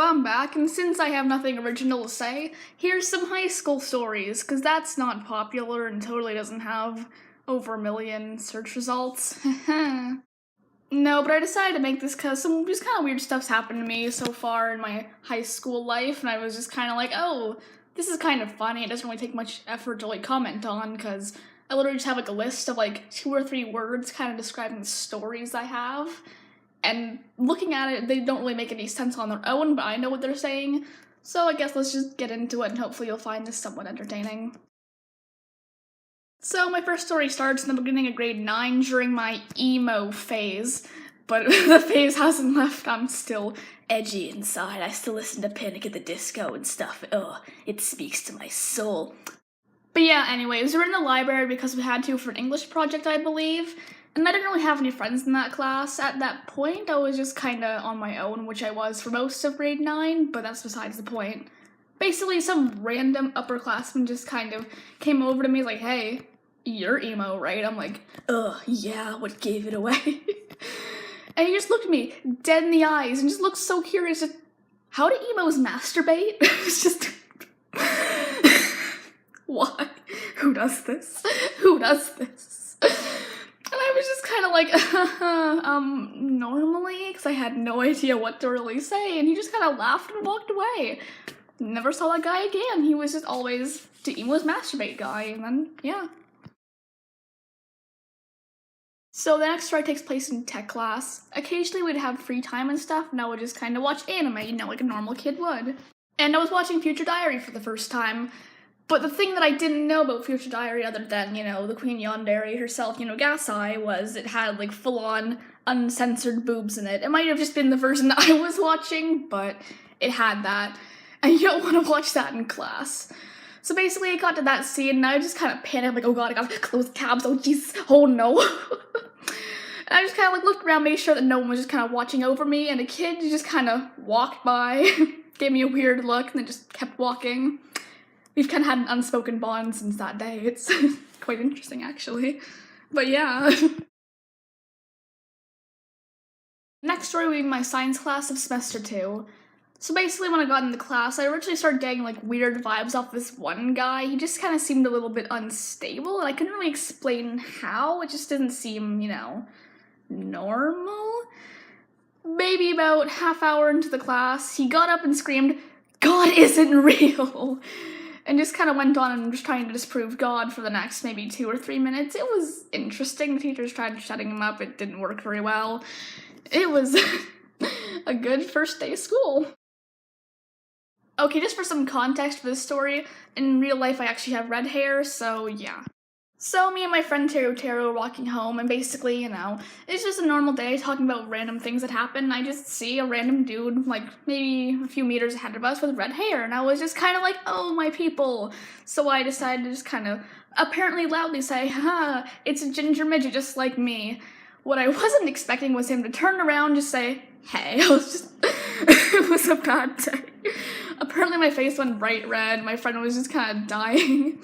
I'm back, and since I have nothing original to say, here's some high school stories, because that's not popular and totally doesn't have over 1 million search results. No, but I decided to make this because some just kind of weird stuff's happened to me so far in my high school life, and I was just kind of like, oh, this is kind of funny. It doesn't really take much effort to like comment on, because I literally just have like a list of like 2 or 3 words kind of describing the stories I have. And looking at it, they don't really make any sense on their own, but I know what they're saying. So I guess let's just get into it, and hopefully you'll find this somewhat entertaining. So my first story starts in the beginning of grade 9 during my emo phase. But the phase hasn't left. I'm still edgy inside. I still listen to Panic at the Disco and stuff. Ugh, it speaks to my soul. But yeah, anyways, we were in the library because we had to for an English project, I believe. And I didn't really have any friends in that class at that point. I was just kinda on my own, which I was for most of grade 9, but that's besides the point. Basically, some random upperclassman just kind of came over to me like, hey, you're emo, right? I'm like, yeah, what gave it away? And he just looked at me dead in the eyes and just looked so curious. Just, how do emos masturbate? It's just... Why? Who does this? Who does this? And I was just kind of like, normally? Because I had no idea what to really say, and he just kind of laughed and walked away. Never saw that guy again. He was just always the emos masturbate guy, and then, yeah. So the next story takes place in tech class. Occasionally we'd have free time and stuff, and I would just kind of watch anime, you know, like a normal kid would. And I was watching Future Diary for the first time. But the thing that I didn't know about Future Diary, other than, you know, the Queen Yandere herself, you know, Gasai, was it had, like, full-on, uncensored boobs in it. It might have just been the version that I was watching, but it had that. And you don't want to watch that in class. So basically, I got to that scene, and I just kind of panicked, like, oh god, I gotta close tabs, oh jeez, oh no. And I just kind of, like, looked around, made sure that no one was just kind of watching over me, and a kid just kind of walked by, gave me a weird look, and then just kept walking. We've kind of had an unspoken bond since that day. It's quite interesting, actually. But yeah. Next story will be my science class of semester 2. So basically, when I got into class, I originally started getting, like, weird vibes off this one guy. He just kind of seemed a little bit unstable, and I couldn't really explain how. It just didn't seem, you know, normal. Maybe about half hour into the class, he got up and screamed, "God isn't real!" And just kind of went on and just trying to disprove God for the next maybe 2 or 3 minutes. It was interesting. The teachers tried shutting him up. It didn't work very well. It was a good first day of school. Okay, just for some context for this story, in real life I actually have red hair, so yeah. So me and my friend Taro were walking home, and basically, you know, it's just a normal day talking about random things that happen. I just see a random dude, like, maybe a few meters ahead of us with red hair, and I was just kind of like, oh, my people. So I decided to just kind of apparently loudly say, haha, it's a ginger midget just like me. What I wasn't expecting was him to turn around and just say, hey. I was just, it was a bad day. Apparently my face went bright red, my friend was just kind of dying.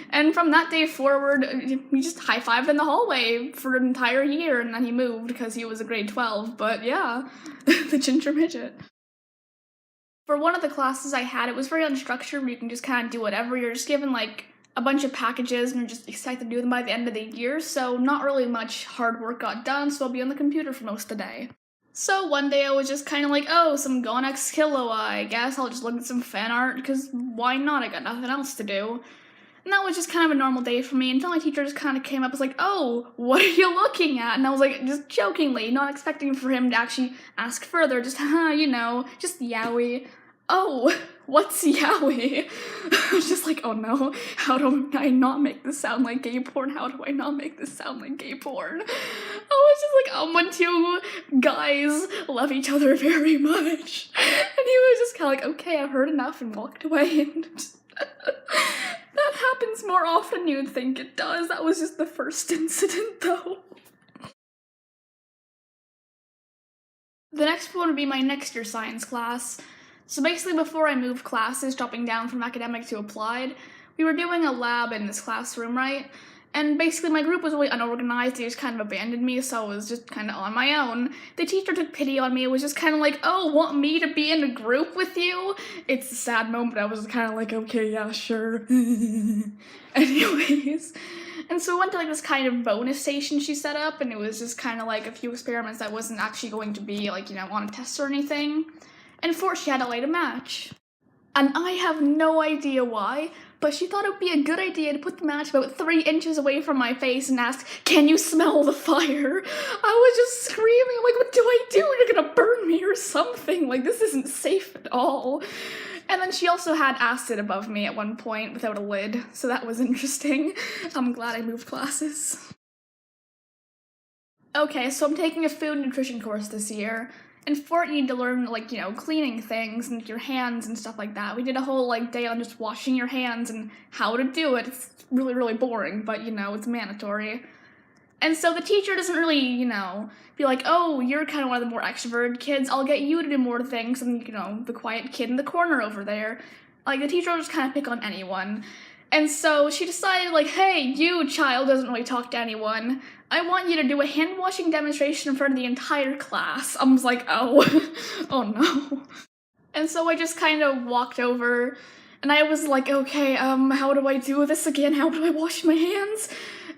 And from that day forward, we just high-fived in the hallway for an entire year, and then he moved because he was a grade 12, but yeah, the ginger midget. For one of the classes I had, it was very unstructured, where you can just kind of do whatever. You're just given, like, a bunch of packages, and you're just expected to do them by the end of the year, so not really much hard work got done, so I'll be on the computer for most of the day. So one day I was just kind of like, oh, some Gonex Killua, I guess I'll just look at some fan art, because why not? I got nothing else to do. And that was just kind of a normal day for me until my teacher just kind of came up and was like, oh, what are you looking at? And I was like, just jokingly, not expecting for him to actually ask further, just, you know, just yaoi. Oh, what's yaoi? I was just like, oh no, how do I not make this sound like gay porn? How do I not make this sound like gay porn? I was just like, when 2 guys love each other very much. And he was just kind of like, okay, I've heard enough, and walked away. And that happens more often than you'd think it does. That was just the first incident, though. The next one would be my next year science class. So basically, before I moved classes, dropping down from academic to applied, we were doing a lab in this classroom, right? And basically my group was really unorganized, they just kind of abandoned me, so I was just kind of on my own. The teacher took pity on me, it was just kind of like, oh, want me to be in a group with you? It's a sad moment, I was kind of like, okay, yeah, sure. Anyways. And so we went to like this kind of bonus station she set up, and it was just kind of like a few experiments that wasn't actually going to be like, on a test or anything. And first she had to light a match. And I have no idea why, but she thought it would be a good idea to put the match about 3 inches away from my face and ask, can you smell the fire? I was just screaming, like, what do I do? You're gonna burn me or something. Like, this isn't safe at all. And then she also had acid above me at one point without a lid, so that was interesting. I'm glad I moved classes. Okay, so I'm taking a food nutrition course this year. And for it, you need to learn, like, cleaning things and your hands and stuff like that. We did a whole, day on just washing your hands and how to do it. It's really, really boring, but, it's mandatory. And so the teacher doesn't really, be like, oh, you're kind of one of the more extroverted kids. I'll get you to do more things than, the quiet kid in the corner over there. Like, the teacher will just kind of pick on anyone. And so she decided, like, hey, you child doesn't really talk to anyone. I want you to do a hand-washing demonstration in front of the entire class. I was like, oh, oh no. And so I just kind of walked over, and I was like, okay, how do I do this again? How do I wash my hands?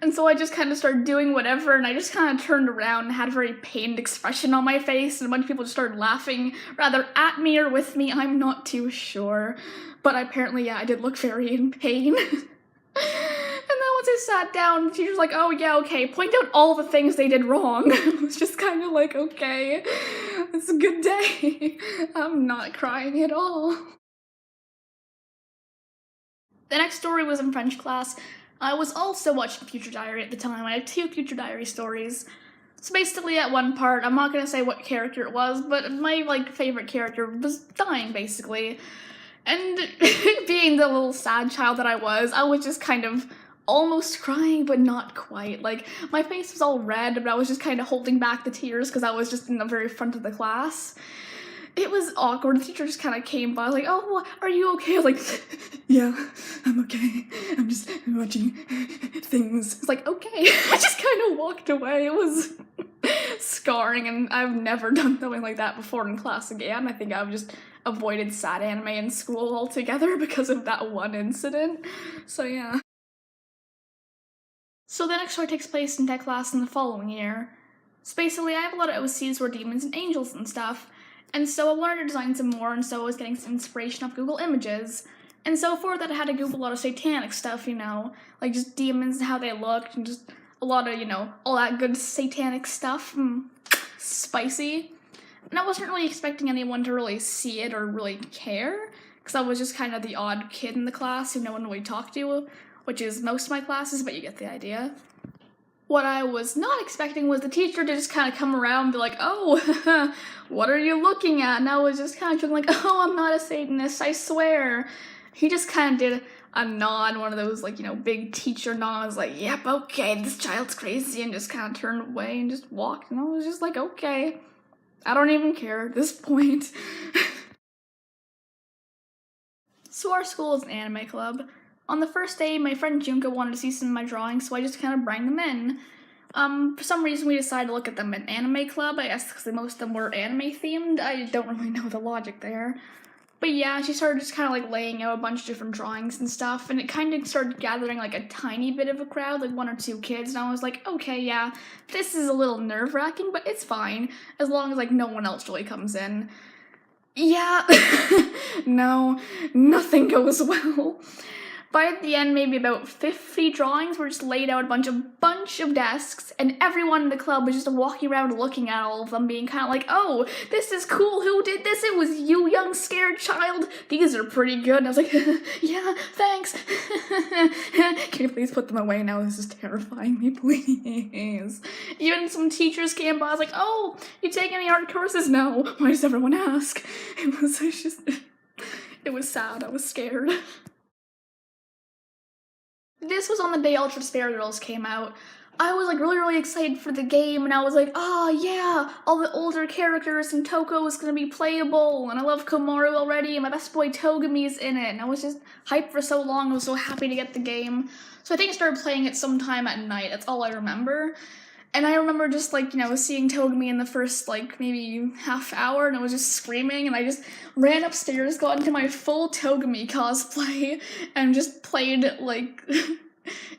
And so I just kind of started doing whatever, and I just kind of turned around and had a very pained expression on my face, and a bunch of people just started laughing, rather at me or with me, I'm not too sure. But apparently, yeah, I did look very in pain. And then once I sat down, the teacher's like, oh yeah, okay, point out all the things they did wrong. I was just kind of like, okay, it's a good day. I'm not crying at all. The next story was in French class. I was also watching Future Diary at the time. I had 2 Future Diary stories. So basically at one part, I'm not gonna say what character it was, but my, favorite character was dying, basically. And being the little sad child that I was just kind of almost crying, but not quite. Like, my face was all red, but I was just kind of holding back the tears because I was just in the very front of the class. It was awkward. The teacher just kind of came by, like, oh, are you okay? I was like, yeah, I'm okay. I'm just watching things. It's like, okay. I just kind of walked away. It was scarring, and I've never done something like that before in class again. I think I've just avoided sad anime in school altogether because of that one incident. So yeah. So the next story takes place in tech class in the following year. So basically I have a lot of OCs where demons and angels and stuff, and so I wanted to design some more, and so I was getting some inspiration off Google Images. And so for that I had to Google a lot of satanic stuff, like just demons and how they looked, and just a lot of, all that good satanic stuff. Spicy. And I wasn't really expecting anyone to really see it or really care, because I was just kind of the odd kid in the class who no one really talked to, which is most of my classes, but you get the idea. What I was not expecting was the teacher to just kind of come around and be like, oh, what are you looking at? And I was just kind of joking, like, oh, I'm not a Satanist, I swear. He just kind of did a nod, one of those, big teacher nods, like, yep, okay, this child's crazy, and just kind of turned away and just walked, and I was just like, okay. I don't even care at this point. So our school is an anime club. On the first day, my friend Junko wanted to see some of my drawings, so I just kind of brought them in. For some reason we decided to look at them at anime club, I guess because most of them were anime themed. I don't really know the logic there. But yeah, she started just kind of laying out a bunch of different drawings and stuff, and it kind of started gathering a tiny bit of a crowd, 1 or 2 kids, and I was like, okay, yeah, this is a little nerve-wracking, but it's fine, as long as no one else really comes in. Yeah, no, nothing goes well. But at the end, maybe about 50 drawings were just laid out a bunch of desks, and everyone in the club was just walking around looking at all of them, being kind of like, oh, this is cool, who did this? It was you, young scared child. These are pretty good. And I was like, yeah, thanks. Can you please put them away now? This is terrifying me, please. Even some teachers came by. I was like, oh, you take any art courses? No. Why does everyone ask? It was sad. I was scared. This was on the day Ultra Spare Girls came out. I was like really excited for the game, and I was like, oh yeah, all the older characters and Toko is gonna be playable, and I love Komaru already, and my best boy Togami's in it, and I was just hyped for so long. I was so happy to get the game. So I think I started playing it sometime at night. That's all I remember. And I remember just like, seeing Togami in the first like maybe half hour, and I was just screaming, and I just ran upstairs, got into my full Togami cosplay, and just played like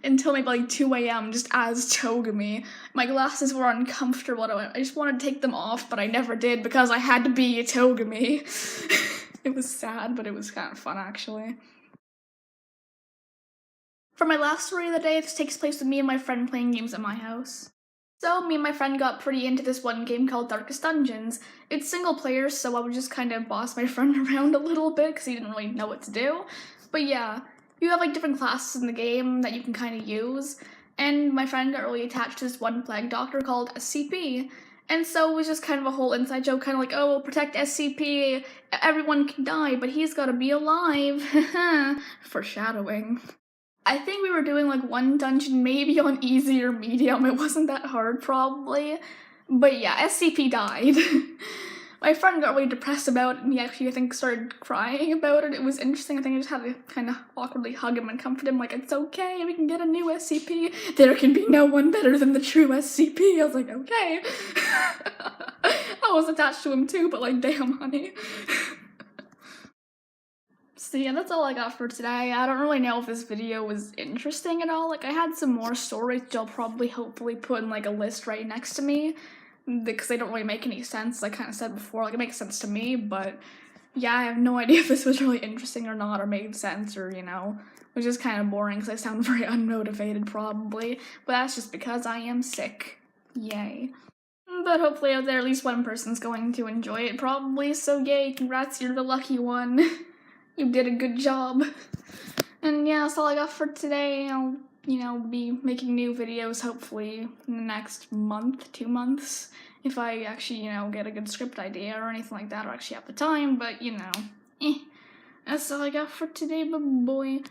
until maybe like 2 a.m. just as Togami. My glasses were uncomfortable. I just wanted to take them off, but I never did because I had to be a Togami. It was sad, but it was kind of fun actually. For my last story of the day, this takes place with me and my friend playing games at my house. So, me and my friend got pretty into this one game called Darkest Dungeons. It's single player, so I would just kind of boss my friend around a little bit because he didn't really know what to do. But yeah, you have like different classes in the game that you can kind of use, and my friend got really attached to this one plague doctor called SCP. And so it was just kind of a whole inside joke, kind of like, oh, protect SCP, everyone can die, but he's gotta be alive. Foreshadowing. I think we were doing like one dungeon maybe on easy or medium. It wasn't that hard probably. But yeah, SCP died. My friend got really depressed about it, and he actually, I think, started crying about it. It was interesting. I think I just had to kind of awkwardly hug him and comfort him, like, it's okay, we can get a new SCP. There can be no one better than the true SCP. I was like, okay. I was attached to him too, but like, damn, honey. So yeah, that's all I got for today. I don't really know if this video was interesting at all. Like, I had some more stories which I'll probably hopefully put in like a list right next to me, because they don't really make any sense. Like I kind of said before, like it makes sense to me, but yeah, I have no idea if this was really interesting or not, or made sense, or was just kind of boring because I sound very unmotivated probably. But that's just because I am sick. Yay. But hopefully out there at least one person's going to enjoy it probably, so yay, congrats, you're the lucky one. You did a good job. And yeah, that's all I got for today. I'll, be making new videos hopefully in the next month, 2 months, if I actually, get a good script idea or anything like that, or actually have the time, but, that's all I got for today, bye-bye.